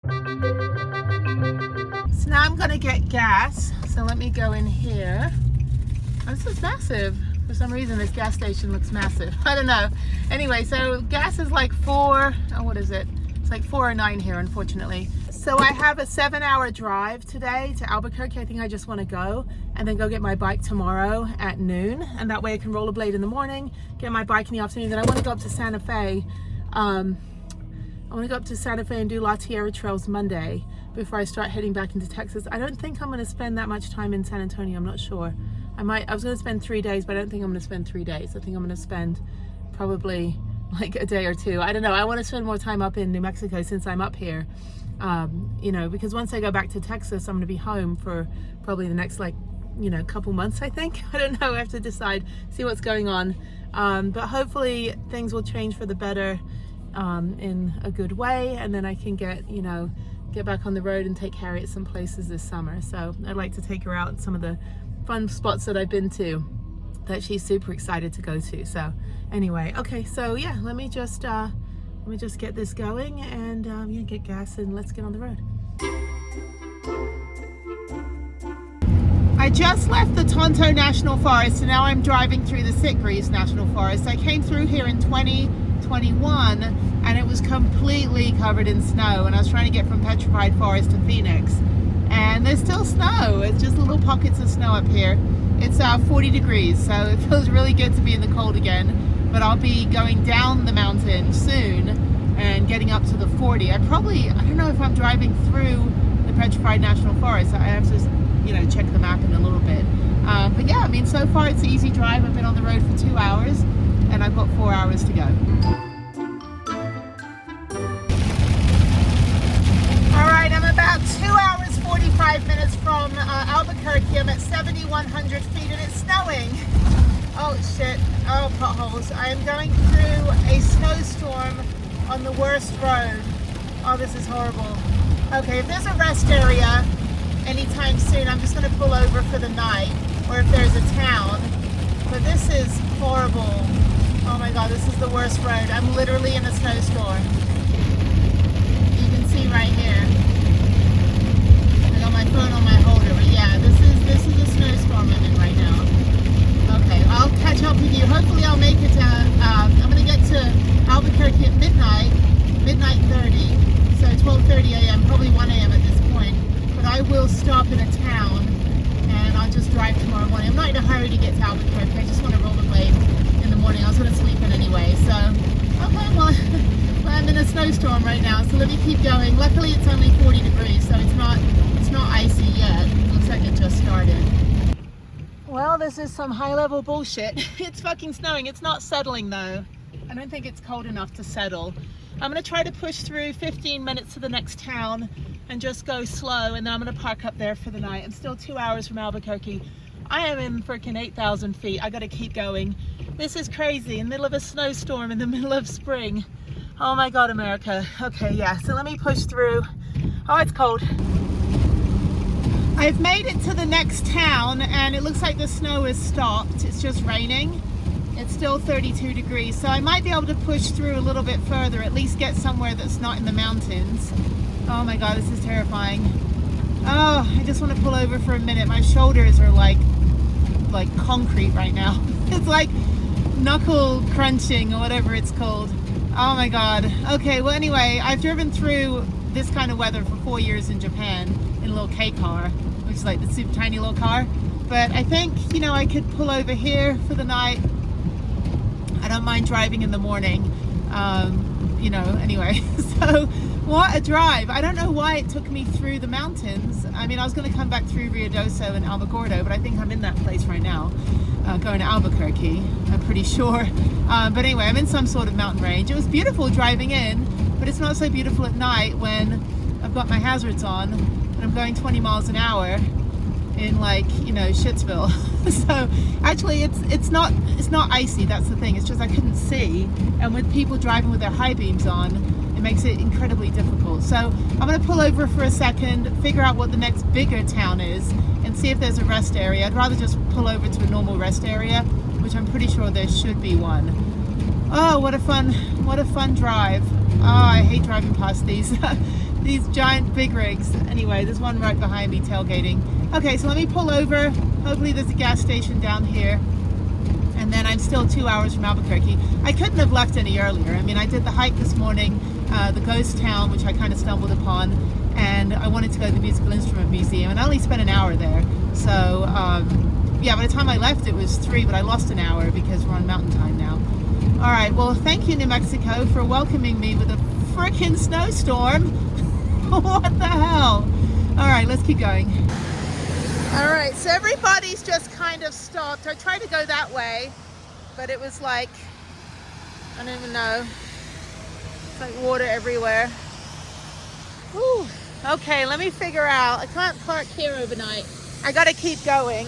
So now I'm gonna get gas. So let me go in here. Oh, this is massive. For some reason this gas station looks massive. I don't know. Anyway, so gas is like what is it? It's like 4.09 here, unfortunately. So I have a 7-hour drive today to Albuquerque. I think I just want to go and then go get my bike tomorrow at noon. And that way I can rollerblade in the morning, get my bike in the afternoon. Then I want to go up to Santa Fe. I want to go up to Santa Fe and do La Tierra Trails Monday before I start heading back into Texas. I don't think I'm going to spend that much time in San Antonio. I'm not sure. I was going to spend 3 days, but I don't think I'm going to spend 3 days. I think I'm going to spend probably like a day or two. I don't know. I want to spend more time up in New Mexico since I'm up here. You know, because once I go back to Texas, I'm going to be home for probably the next couple months, I think. I don't know. I have to decide, see what's going on. But hopefully things will change for the better in a good way, and then I can get back on the road and take Harriet some places this summer. So I'd like to take her out some of the fun spots that I've been to that she's super excited to go to. So anyway, okay, so yeah, let me just get this going and get gas and let's get on the road. I just left the Tonto National Forest and now I'm driving through the Sitgreaves National Forest. I came through here in 2021 and it was completely covered in snow, and I was trying to get from Petrified Forest to Phoenix and there's still snow. It's just little pockets of snow up here. It's 40 degrees, so it feels really good to be in the cold again, but I'll be going down the mountain soon and getting up to the 40. I don't know if I'm driving through the Petrified National Forest. I have to check the map in a little bit. But yeah, I mean, so far it's an easy drive. I've been on the road for 2 hours and I've got 4 hours to go. All right, I'm about 2 hours, 45 minutes from Albuquerque. I'm at 7,100 feet and it's snowing. Oh shit, oh potholes. I am going through a snowstorm on the worst road. Oh, this is horrible. Okay, if there's a rest area anytime soon, I'm just going to pull over for the night, or if there's a town. But this is horrible. Oh my god, this is the worst road. I'm literally in a snowstorm. You can see right here. I got my phone on my holder, but yeah, this is a snowstorm I'm in right now. Okay, I'll catch up with you. Hopefully I'll make it to, I'm going to get to Albuquerque at midnight 30, so 12:30 a.m., probably 1 a.m. at this point. But I will stop in a town and I'll just drive tomorrow morning. I'm not in a hurry to get to Albuquerque. I just want to rollerblade in the morning. I was going to sleep in anyway, so okay, well, I'm in a snowstorm right now, so let me keep going. Luckily it's only 40 degrees, so it's not icy yet. It looks like it just started. Well, this is some high-level bullshit. It's fucking snowing. It's not settling though. I don't think it's cold enough to settle. I'm going to try to push through 15 minutes to the next town and just go slow, and then I'm going to park up there for the night. I'm still 2 hours from Albuquerque. I am in freaking 8,000 feet. I got to keep going. This is crazy, in the middle of a snowstorm in the middle of spring. Oh my god, America. Okay, yeah, so let me push through. Oh, it's cold. I've made it to the next town and it looks like the snow has stopped. It's just raining. It's still 32 degrees, so I might be able to push through a little bit further, at least get somewhere that's not in the mountains. Oh my god, this is terrifying. Oh, I just want to pull over for a minute. My shoulders are like concrete right now. It's like knuckle crunching or whatever it's called. Oh my god. Okay, well anyway, I've driven through this kind of weather for 4 years in Japan in a little K car, which is like the super tiny little car. But I think, I could pull over here for the night. I don't mind driving in the morning, anyway. So what a drive. I don't know why it took me through the mountains. I mean, I was going to come back through Ruidoso and Alamogordo, but I think I'm in that place right now, going to Albuquerque, I'm pretty sure. But anyway, I'm in some sort of mountain range. It was beautiful driving in, but it's not so beautiful at night when I've got my hazards on and I'm going 20 miles an hour in Shitsville. So actually it's not icy, that's the thing. It's just I couldn't see, and with people driving with their high beams on, it makes it incredibly difficult. So I'm going to pull over for a second, figure out what the next bigger town is, and see if there's a rest area. I'd rather just pull over to a normal rest area, which I'm pretty sure there should be one. Oh, what a fun drive. Oh, I hate driving past these these giant big rigs. Anyway, there's one right behind me tailgating. Okay, so let me pull over. Hopefully there's a gas station down here. And then I'm still 2 hours from Albuquerque. I couldn't have left any earlier. I mean, I did the hike this morning, the ghost town, which I kind of stumbled upon, and I wanted to go to the Musical Instrument Museum, and I only spent an hour there. So, yeah, by the time I left, it was 3, but I lost an hour because we're on mountain time now. All right, well, thank you, New Mexico, for welcoming me with a frickin' snowstorm. What the hell? All right, let's keep going. All right, so everybody's just kind of stopped. I tried to go that way, but it was like, I don't even know. It's like water everywhere. Whew. Okay, let me figure out. I can't park here overnight. I gotta keep going.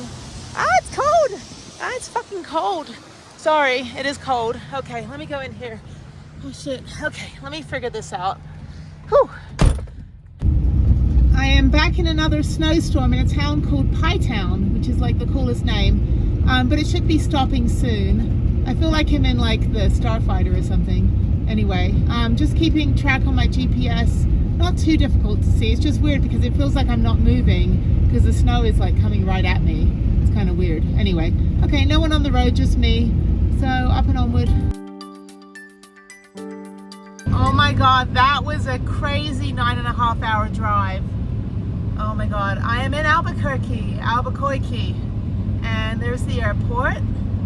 Ah, it's cold. Ah, it's fucking cold. Sorry, it is cold. Okay, let me go in here. Oh shit. Okay, let me figure this out. Whew. I am back in another snowstorm in a town called Pie Town, which is like the coolest name, but it should be stopping soon. I feel like I'm in like the Starfighter or something. Anyway, just keeping track on my GPS. Not too difficult to see. It's just weird because it feels like I'm not moving because the snow is like coming right at me. It's kind of weird. Anyway, okay, no one on the road, just me. So up and onward. Oh my God, that was a crazy 9.5 hour drive. Oh my God, I am in Albuquerque, and there's the airport.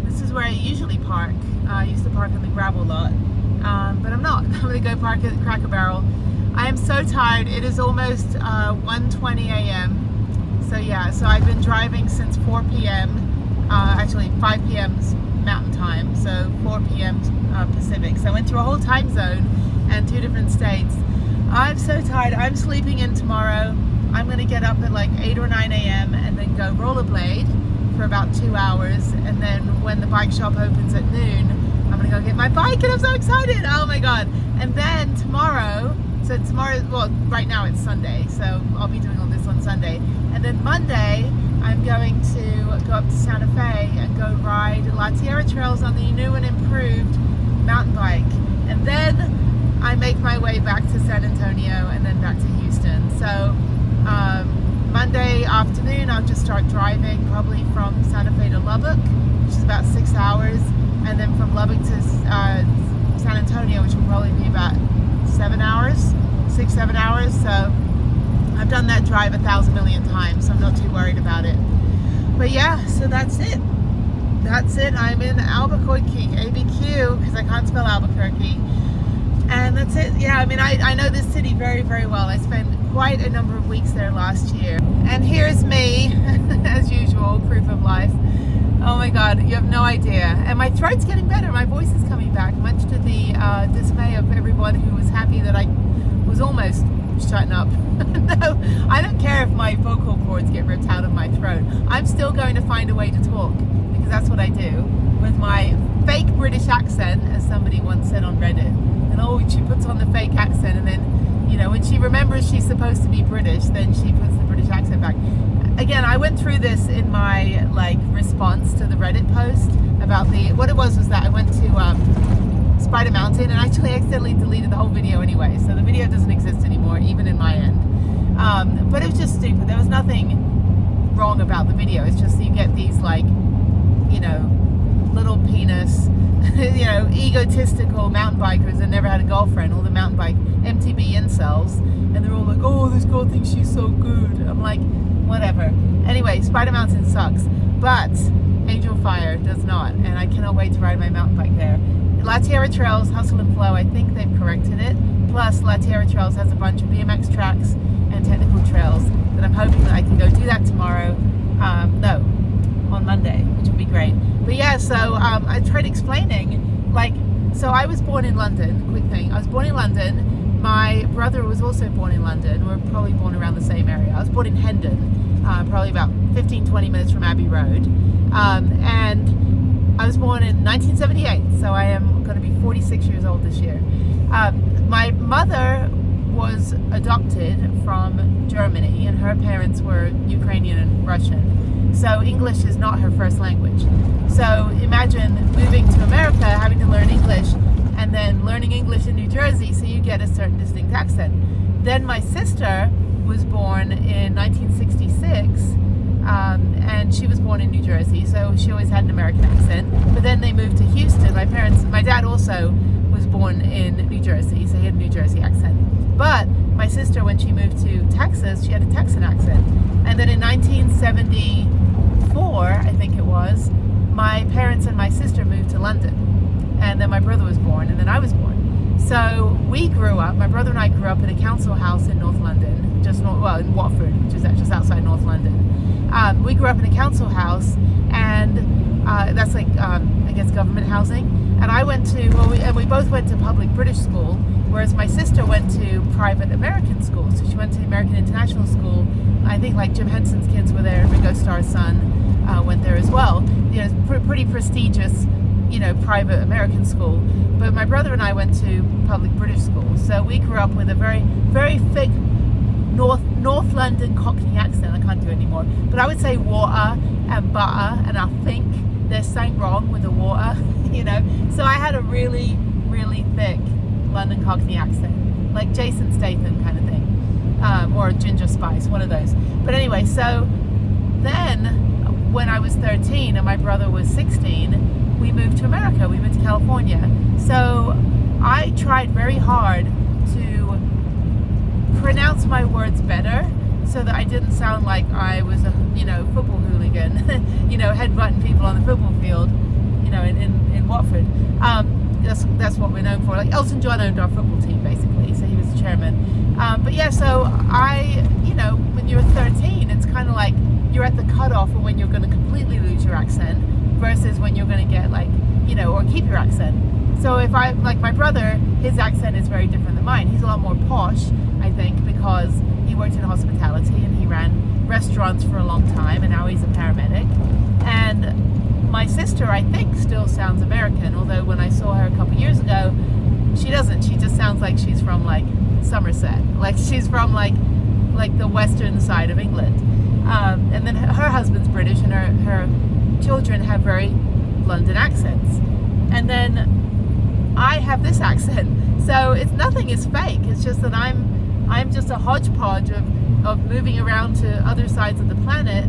This is where I usually park. I used to park on the gravel lot, but I'm not. I'm gonna go park at Cracker Barrel. I am so tired. It is almost 1:20 a.m. So yeah, so I've been driving since 4 p.m. Actually 5 p.m. Mountain Time, so 4 p.m. Pacific. So I went through a whole time zone and 2 different states. I'm so tired. I'm sleeping in tomorrow. I'm going to get up at like 8 or 9 a.m. and then go rollerblade for about 2 hours. And then when the bike shop opens at noon, I'm going to go get my bike, and I'm so excited. Oh my God. And then tomorrow, so tomorrow, well, right now it's Sunday, so I'll be doing all this on Sunday. And then Monday, I'm going to go up to Santa Fe and go ride La Tierra trails on the new and improved mountain bike. And then I make my way back to San Antonio and then back to Houston. So Monday afternoon, I'll just start driving probably from Santa Fe to Lubbock, which is about 6 hours. And then from Lubbock to San Antonio, which will probably be about 7 hours, 6-7 hours. So I've done that drive 1,000 million times, so I'm not too worried about it. But yeah, so that's it. That's it. I'm in Albuquerque, ABQ, because I can't spell Albuquerque. And that's it. Yeah, I mean, I know this city very, very well. I spent quite a number of weeks there last year. And here's me, as usual, proof of life. Oh my God, you have no idea. And my throat's getting better. My voice is coming back, much to the dismay of everyone who was happy that I was almost shutting up. No, I don't care if my vocal cords get ripped out of my throat. I'm still going to find a way to talk, because that's what I do with my fake British accent, as somebody once said on Reddit. And oh, she puts on the fake accent, and then, you know, when she remembers she's supposed to be British, then she puts the British accent back. Again, I went through this in my like response to the Reddit post about what it was that I went to Spider Mountain, and actually accidentally deleted the whole video anyway, so the video doesn't exist anymore, even in my end. But it was just stupid. There was nothing wrong about the video. It's just you get these like, you know, little penis, you know, egotistical mountain bikers that never had a girlfriend, all the mountain bike MTB incels, and they're all like, oh, this girl thinks she's so good. I'm like, whatever. Anyway, Spider Mountain sucks, but Angel Fire does not, and I cannot wait to ride my mountain bike there. La Tierra Trails, Hustle and Flow, I think they've corrected it. Plus, La Tierra Trails has a bunch of BMX tracks and technical trails that I'm hoping that I can go do that tomorrow. No, on Monday, which would be great. But yeah, so I tried explaining, like, so I was born in London, quick thing. I was born in London. My brother was also born in London. We're probably born around the same area. I was born in Hendon, probably about 15-20 minutes from Abbey Road. And I was born in 1978, so I am going to be 46 years old this year. My mother was adopted from Germany, and her parents were Ukrainian and Russian. So English is not her first language. So imagine moving to America, having to learn English, and then learning English in New Jersey, so you get a certain distinct accent. Then my sister was born in 1966, and she was born in New Jersey, so she always had an American accent. But then they moved to Houston. My dad also was born in New Jersey, so he had a New Jersey accent. But my sister, when she moved to Texas, she had a Texan accent. And then in 1974, I think it was, my parents and my sister moved to London. And then my brother was born, and then I was born. So we grew up, my brother and I grew up in a council house in North London, in Watford, which is just outside North London. We grew up in a council house, and that's like, I guess, government housing. And we both went to public British school, whereas my sister went to private American school. So she went to the American International School. I think like Jim Henson's kids were there, and Ringo Starr's son went there as well. You know, pretty prestigious, private American school. But my brother and I went to public British school. So we grew up with a very, very thick North London Cockney accent. I can't do it anymore. But I would say water and butter, and I think there's something wrong with the water, So I had a really, really thick London Cockney accent, like Jason Statham kind of thing, or Ginger Spice, one of those. But anyway, so then when I was 13 and my brother was 16, we moved to America. We moved to California. So I tried very hard to pronounce my words better so that I didn't sound like I was a football hooligan, headbutting people on the football field, in Watford. That's what we're known for. Like Elton John owned our football team basically, so he was the chairman. But yeah, so when you're 13, it's kind of like you're at the cutoff of when you're going to completely lose your accent versus when you're going to get or keep your accent. So if like my brother, his accent is very different than mine. He's a lot more posh, I think, because he worked in hospitality and he ran restaurants for a long time, and now he's a paramedic. And my sister, I think, still sounds American, although when I saw her a couple years ago, she doesn't. She just sounds like she's from like Somerset, like she's from like the western side of England. And then her husband's British, and her children have very London accents. And then I have this accent, so nothing is fake. It's just that I'm just a hodgepodge of moving around to other sides of the planet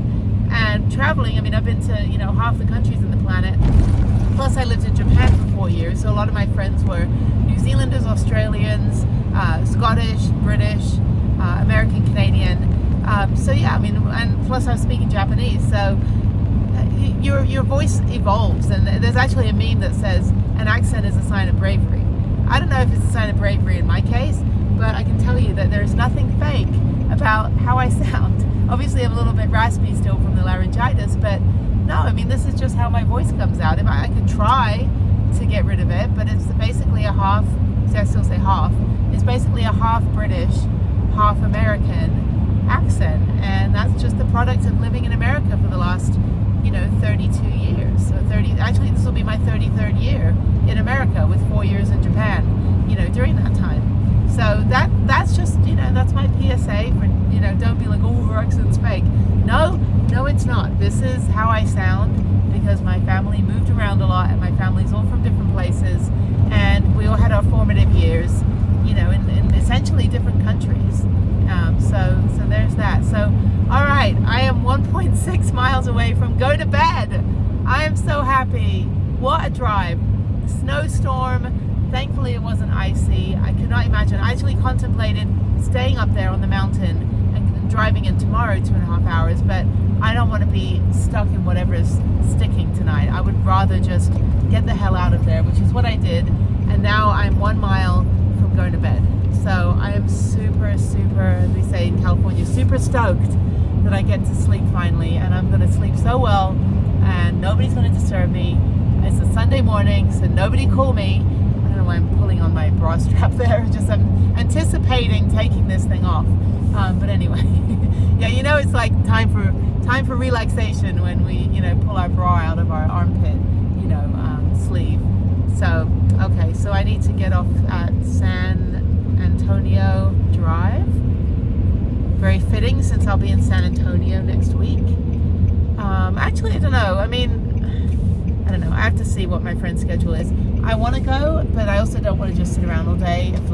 and traveling. I mean, I've been to half the countries on the planet. Plus, I lived in Japan for 4 years, so a lot of my friends were New Zealanders, Australians, Scottish, British, American, Canadian. So yeah, I mean, and plus I was speaking Japanese, so your voice evolves. And there's actually a meme that says an accent is a sign of bravery. I don't know if it's a sign of bravery in my case, but I can tell you that there's nothing fake about how I sound. Obviously, I'm a little bit raspy still from the laryngitis, but no, I mean, this is just how my voice comes out. If I could try to get rid of it, but it's basically a half, see, I still say half, it's basically a half British, half American accent, and that's just the product of living in America for the last 32 years. So actually this will be my 33rd year in America, with 4 years in Japan during that time. So that's just that's my PSA for don't be like, oh, her accent's fake. No, it's not. This is how I sound because my family moved around a lot, and my family's all from different places, and we all had our formative years in essentially different countries. So there's that. So all right, I am 1.6 miles away from going to bed. I am so happy. What a drive. Snowstorm. Thankfully it wasn't icy. I could not imagine. I actually contemplated staying up there on the mountain and driving in tomorrow 2.5 hours, but I don't want to be stuck in whatever is sticking tonight. I would rather just get the hell out of there, which is what I did, and now I'm 1 mile from going to bed. So I am super, as we say in California, super stoked that I get to sleep finally, and I'm going to sleep so well, and nobody's going to disturb me. It's a Sunday morning, so nobody call me. I don't know why I'm pulling on my bra strap there. Just I'm anticipating taking this thing off. But anyway, yeah, it's like time for relaxation when we, pull our bra out of our armpit, sleeve. So okay, so I need to get off at San Antonio Drive. Very fitting, since I'll be in San Antonio next week. Actually, I don't know. I don't know. I have to see what my friend's schedule is. I want to go, but I also don't want to just sit around all day if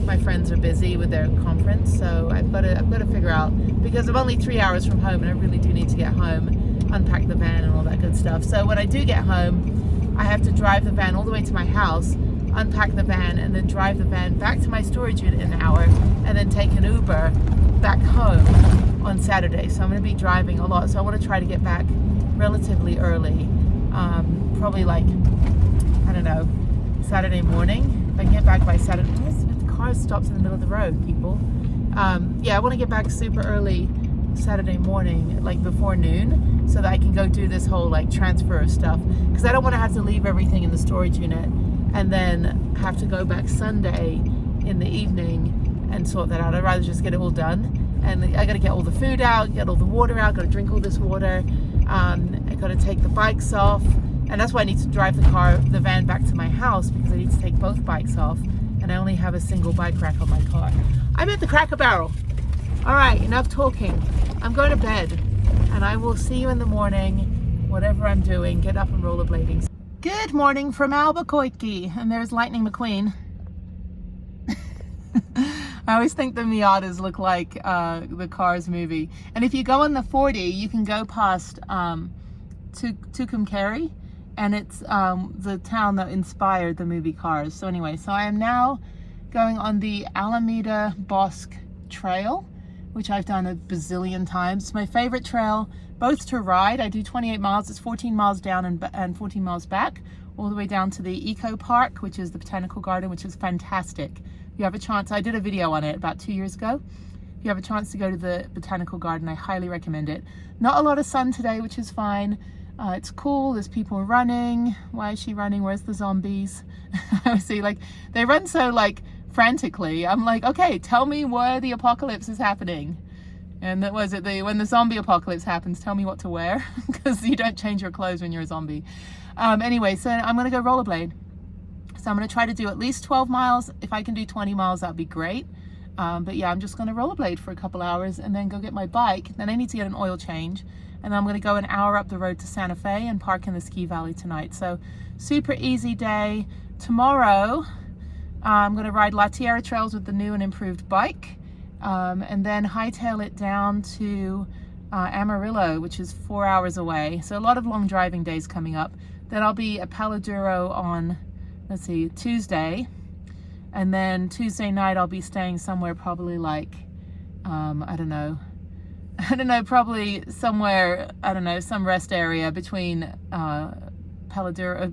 my friends are busy with their conference, so I've got to figure out, because I'm only 3 hours from home and I really do need to get home, unpack the van and all that good stuff. So when I do get home, I have to drive the van all the way to my house, unpack the van, and then drive the van back to my storage unit in an hour, and then take an Uber back home on Saturday. So I'm going to be driving a lot, so I want to try to get back relatively early, probably like, I don't know, Saturday morning. If I can get back by Saturday, the car stops in the middle of the road, people. Yeah, I want to get back super early Saturday morning, like before noon, so that I can go do this whole like transfer of stuff, because I don't want to have to leave everything in the storage unit and then have to go back Sunday in the evening and sort that out. I'd rather just get it all done. And I got to get all the food out, get all the water out, got to drink all this water. I got to take the bikes off, and that's why I need to drive the van back to my house, because I need to take both bikes off, and I only have a single bike rack on my car. I'm at the Cracker Barrel. All right, enough talking. I'm going to bed, and I will see you in the morning, whatever I'm doing. Get up and rollerblading. Good morning from Albuquerque, and there's Lightning McQueen. I always think the Miatas look like the Cars movie. And if you go on the 40, you can go past Tucumcari, and it's the town that inspired the movie Cars. So anyway, so I am now going on the Alameda Bosque trail, which I've done a bazillion times. It's my favorite trail, both to ride. I do 28 miles. It's 14 miles down and 14 miles back, all the way down to the Eco Park, which is the botanical garden, which is fantastic. If you have a chance, I did a video on it about 2 years ago. If you have a chance to go to the botanical garden, I highly recommend it. Not a lot of sun today, which is fine. It's cool. There's people running. Why is she running? Where's the zombies? I see, like, they run so like frantically. I'm like, okay, tell me where the apocalypse is happening. And that was it. When the zombie apocalypse happens, tell me what to wear, because you don't change your clothes when you're a zombie. Anyway, so I'm gonna go rollerblade. So I'm going to try to do at least 12 miles. If I can do 20 miles, that'd be great. But yeah, I'm just going to rollerblade for a couple hours and then go get my bike. Then I need to get an oil change. And then I'm going to go an hour up the road to Santa Fe and park in the ski valley tonight. So super easy day. Tomorrow, I'm going to ride La Tierra trails with the new and improved bike. And then hightail it down to Amarillo, which is 4 hours away. So a lot of long driving days coming up. Then I'll be at Palo Duro on, let's see, Tuesday, and then Tuesday night I'll be staying somewhere probably like, I don't know, probably somewhere, I don't know, some rest area between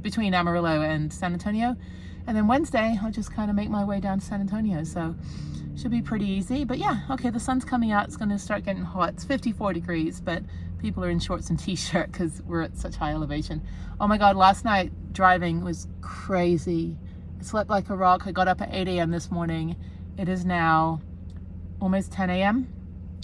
between Amarillo and San Antonio, and then Wednesday I'll just kind of make my way down to San Antonio, so should be pretty easy. But yeah, okay, the sun's coming out, it's going to start getting hot. It's 54 degrees, but people are in shorts and t-shirt because we're at such high elevation. Oh my god, last night driving was crazy. I slept like a rock. I got up at 8 a.m. this morning. It is now almost 10 a.m.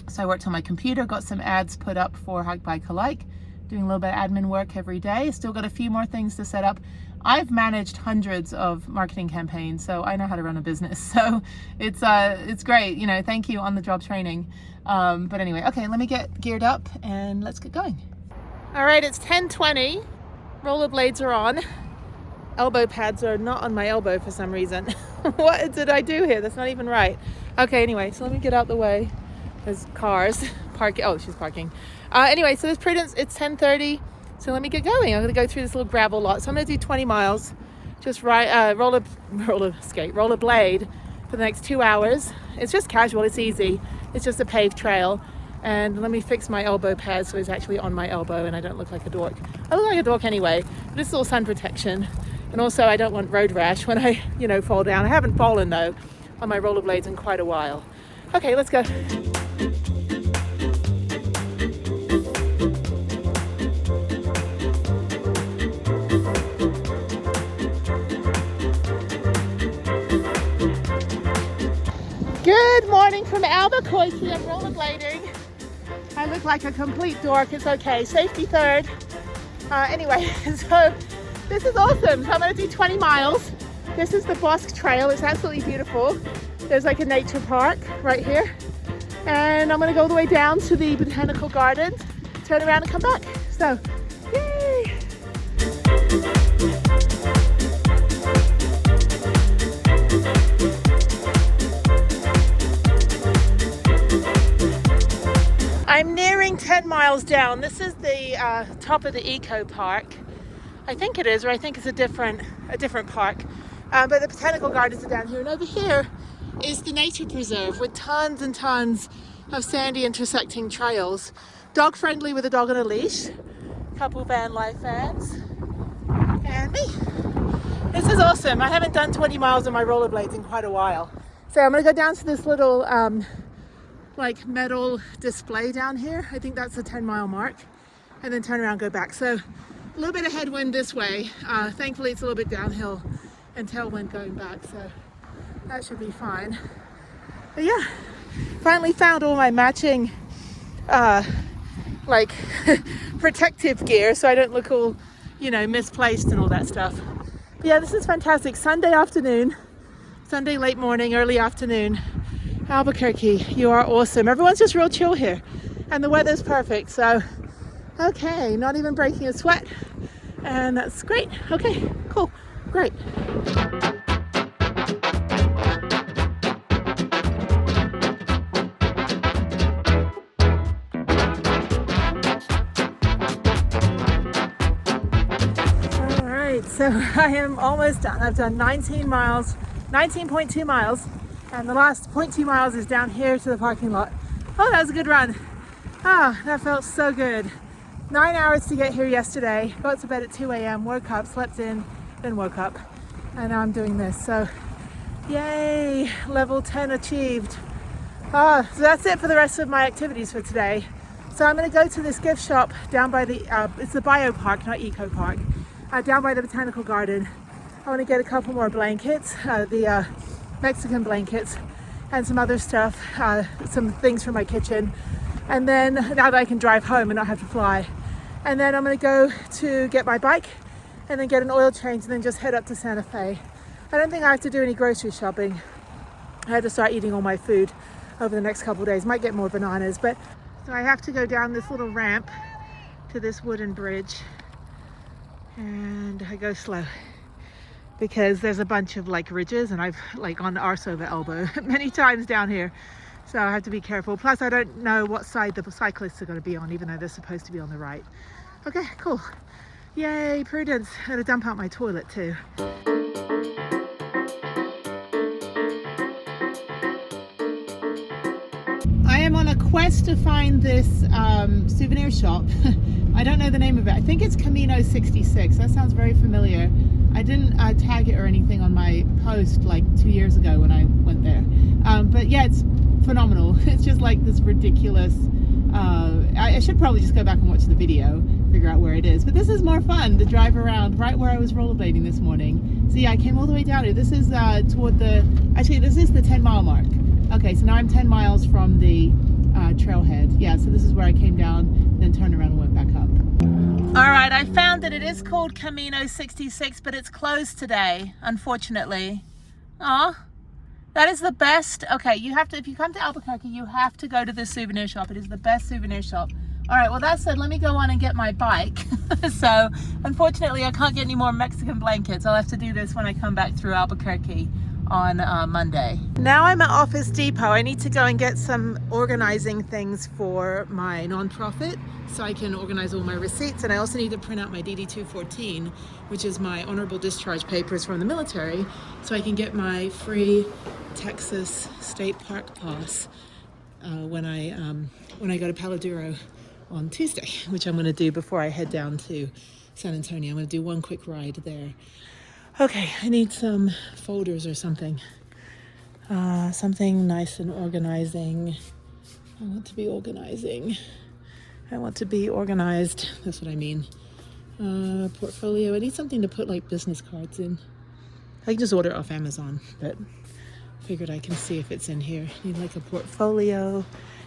So I worked on my computer, got some ads put up for Hike Bike Alike, doing a little bit of admin work every day. Still got a few more things to set up. I've managed hundreds of marketing campaigns, so I know how to run a business. So it's great, you know, thank you on the job training. But anyway, okay, let me get geared up and let's get going. All right, it's 10:20. Rollerblades are on. Elbow pads are not on my elbow for some reason. What did I do here? That's not even right. Okay, anyway, so let me get out the way. There's cars parking. Oh, she's parking. Anyway, so there's Prudence. It's 10:30. So let me get going. I'm going to go through this little gravel lot. So I'm going to do 20 miles. Just rollerblade for the next 2 hours. It's just casual. It's easy. It's just a paved trail. And let me fix my elbow pad so it's actually on my elbow and I don't look like a dork. I look like a dork anyway, but it's all sun protection. And also I don't want road rash when I, you know, fall down. I haven't fallen though on my rollerblades in quite a while. Okay, let's go. Good morning from Albuquerque. I'm rollerblading. I look like a complete dork. It's okay. Safety third. Anyway, so this is awesome. So I'm going to do 20 miles. This is the Bosque Trail. It's absolutely beautiful. There's like a nature park right here. And I'm going to go all the way down to the botanical gardens, turn around and come back. So, yay! I'm nearing 10 miles down. This is the top of the eco park. I think it is, or I think it's a different park. But the botanical gardens are down here. And over here is the nature preserve with tons and tons of sandy intersecting trails. Dog friendly with a dog on a leash. Couple van life fans. And me. This is awesome. I haven't done 20 miles on my rollerblades in quite a while. So I'm gonna go down to this little like metal display down here. I think that's a 10-mile mark, and then turn around and go back. So a little bit of headwind this way. Thankfully it's a little bit downhill and tailwind going back, so that should be fine. But yeah, finally found all my matching like protective gear so I don't look all, you know, misplaced and all that stuff. But yeah, this is fantastic. Sunday afternoon, Sunday late morning, early afternoon, Albuquerque. You are awesome. Everyone's just real chill here and the weather's perfect. So, okay, not even breaking a sweat. And that's great. Okay, cool, great. All right, so I am almost done. I've done 19 miles, 19.2 miles. And the last 0.2 miles is down here to the parking lot. Oh, that was a good run. Ah, that felt so good. 9 hours to get here yesterday. Got to bed at 2 a.m., woke up, slept in, then woke up. And now I'm doing this. So, yay, level 10 achieved. So that's it for the rest of my activities for today. So I'm gonna go to this gift shop down by the, it's the bio park, not eco park, down by the botanical garden. I wanna get a couple more blankets, the Mexican blankets, and some other stuff, some things for my kitchen. And then now that I can drive home and not have to fly. And then I'm gonna go to get my bike and then get an oil change and then just head up to Santa Fe. I don't think I have to do any grocery shopping. I have to start eating all my food over the next couple of days. Might get more bananas, but so I have to go down this little ramp to this wooden bridge, and I go slow because there's a bunch of like ridges, and I've like on the arse over elbow many times down here, so I have to be careful. Plus I don't know what side the cyclists are going to be on, even though they're supposed to be on the right. Okay, cool. Yay, prudence. I'm gonna dump out my toilet too. I am on a quest to find this souvenir shop. I don't know the name of it. I think it's Camino 66. That sounds very familiar. I didn't tag it or anything on my post like 2 years ago when I went there. But yeah, it's phenomenal. It's just like this ridiculous, I should probably just go back and watch the video, figure out where it is. But this is more fun to drive around right where I was rollerblading this morning. So yeah, I came all the way down here. This is toward the, actually this is the 10-mile mark. Okay, so now I'm 10 miles from the trailhead. Yeah, so this is where I came down, then turned around and went back up. All right, I found that it is called Camino 66, but it's closed today, unfortunately. Aw, that is the best. Okay, you have to, if you come to Albuquerque, you have to go to this souvenir shop. It is the best souvenir shop. All right, well, that said, let me go on and get my bike. So, unfortunately, I can't get any more Mexican blankets. I'll have to do this when I come back through Albuquerque on Monday. Now I'm at Office Depot. I need to go and get some organizing things for my nonprofit so I can organize all my receipts, and I also need to print out my DD-214, which is my honorable discharge papers from the military, so I can get my free Texas State Park pass when I go to Palo Duro on Tuesday, which I'm going to do before I head down to San Antonio. I'm going to do one quick ride there. Okay, I need some folders or something. Something nice and organizing. I want to be organizing. I want to be organized. That's what I mean. Portfolio. I need something to put like business cards in. I can just order it off Amazon, but figured I can see if it's in here. Need like a portfolio.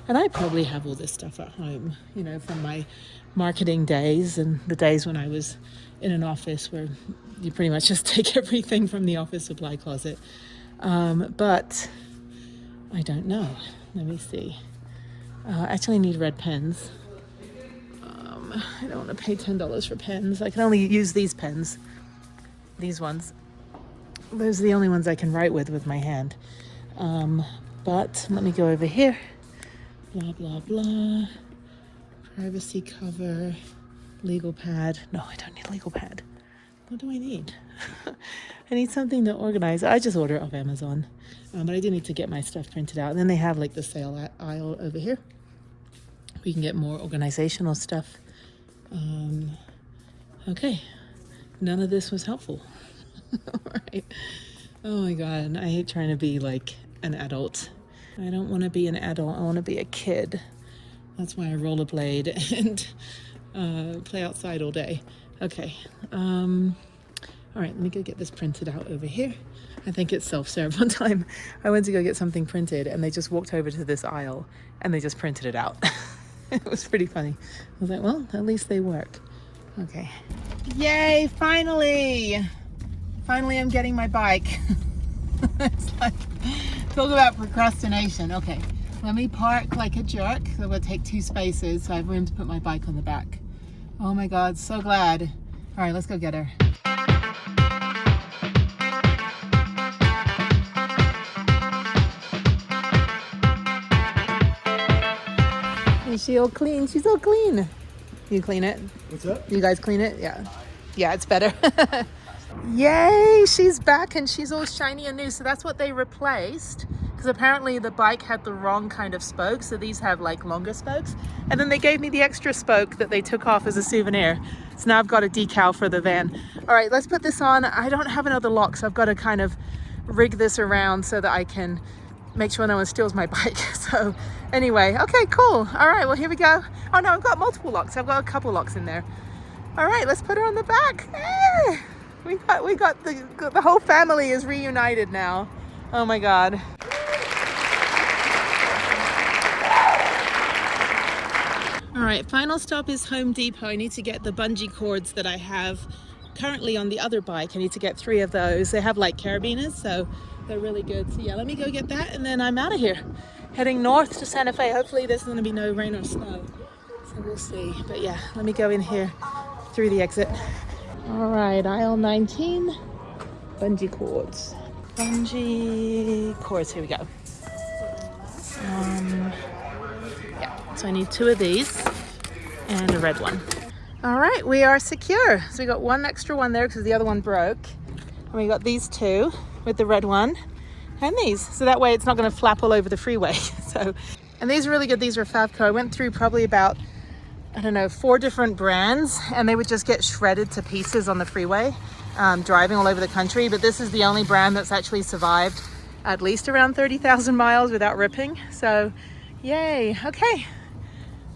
And I probably have all this stuff at home, you know, from my marketing days and the days when I was in an office where you pretty much just take everything from the office supply closet. But I don't know. Let me see. Actually, I need red pens. I don't want to pay $10 for pens. I can only use these pens. These ones. Those are the only ones I can write with my hand. But let me go over here. Blah, blah, blah. Privacy cover, legal pad. No, I don't need a legal pad. What do I need? I need something to organize. I just order it off Amazon. But I do need to get my stuff printed out. And then they have like the sale aisle over here. We can get more organizational stuff. Okay. None of this was helpful. All right. Oh my God. I hate trying to be like an adult. I don't want to be an adult. I want to be a kid. That's why I rollerblade and play outside all day. Okay. All right, let me go get this printed out over here. I think it's self-serve. One time I went to go get something printed and they just walked over to this aisle and they just printed it out. It was pretty funny. I was like, well, at least they work. Okay. Yay, finally! Finally, I'm getting my bike. It's like, talk about procrastination. Okay, let me park like a jerk. So I'm gonna take 2 spaces so I have room to put my bike on the back. Oh my God, so glad. All right, let's go get her. Is she all clean? She's all clean. You clean it? What's up? You guys clean it? Yeah. Yeah, it's better. Yay, she's back and she's all shiny and new. So that's what they replaced, because apparently the bike had the wrong kind of spokes. So these have like longer spokes. And then they gave me the extra spoke that they took off as a souvenir. So now I've got a decal for the van. All right, let's put this on. I don't have another lock, so I've got to kind of rig this around so that I can make sure no one steals my bike. So anyway, okay, cool. All right, well, here we go. Oh no, I've got multiple locks. I've got a couple locks in there. All right, let's put her on the back. We got the whole family is reunited now. Oh my God. All right, final stop is Home Depot. I need to get the bungee cords that I have currently on the other bike. I need to get 3 of those. They have like carabiners, so they're really good. So yeah, let me go get that and then I'm out of here. Heading north to Santa Fe. Hopefully there's gonna be no rain or snow. So we'll see. But yeah, let me go in here through the exit. All right, aisle 19, bungee cords. Bungee cords, here we go. Yeah, so I need 2 of these and a red one. All right, we are secure. So we got 1 extra one there because the other one broke. And we got these 2 with the red one and these. So that way it's not gonna flap all over the freeway. So, and these are really good. These are Favco. I went through probably about, I don't know, 4 different brands and they would just get shredded to pieces on the freeway, driving all over the country. But this is the only brand that's actually survived at least around 30,000 miles without ripping. So yay, okay.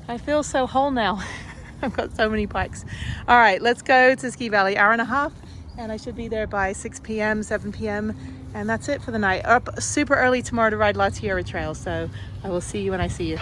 I feel so whole now. I've got so many bikes. All right, let's go to Ski Valley, hour and a half. And I should be there by 6 p.m., 7 p.m. And that's it for the night. Up super early tomorrow to ride La Tierra Trail. So I will see you when I see you.